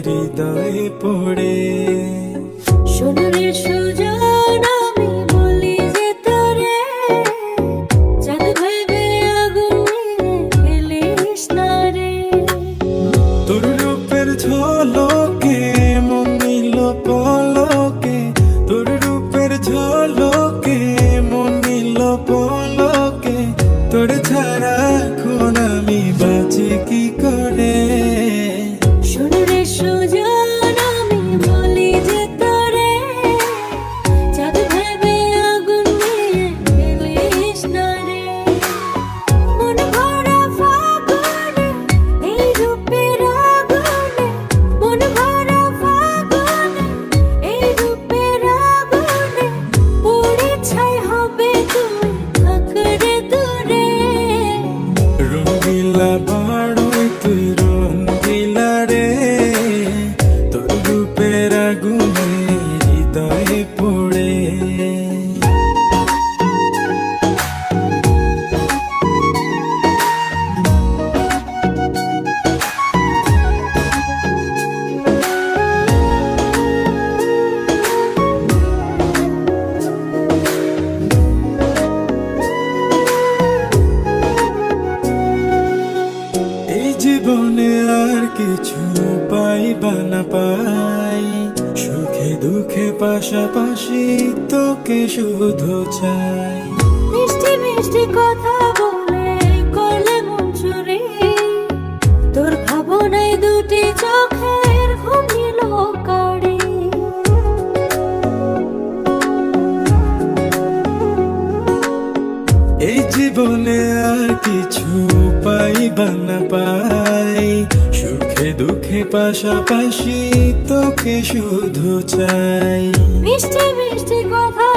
হৃদয়ে পড়ে। সোনারে সুজন আমি বলি যে তোরে, চাঁদ ভেবে আগুন নিয়ে খেলিস না রে। তোর রূপের ঝলকে মন নিল পলকে, তোর রূপের ঝলকে মন নিল পলকে। তোর ছাড়া এখন আমি বাঁচি কি করে। সোনারে সুজন আমি বলি যে তোরে, চাঁদ ভেবে আগুন নিয়ে খেলিস না রে। মন ভরা ফাগুনে এই রূপের আগুনে, মন ভরা ফাগুনে এই রূপের আগুনে, পুড়ে ছাই হবে তুই থাক রে দূরে। রঙিলা বাড়ই তুই রঙিলা রে, তোর রূপের আগুনে হৃদয়ে পড়ে। এই জীবনে আর কিছু পাইবা না পাই, সুখে দুঃখে পাশাপাশি তোকে শুধু চাই। মিষ্টি মিষ্টি কথা বলে করলে মন চুরি, তোর ভাবনায় দুটি চোখের ঘুম নিল কাড়ি। এই জীবনে আর কিছু পাইবা না পাই, সুখে দুঃখে পাশাপাশি তোকে শুধু চাই। মিষ্টি মিষ্টি কথা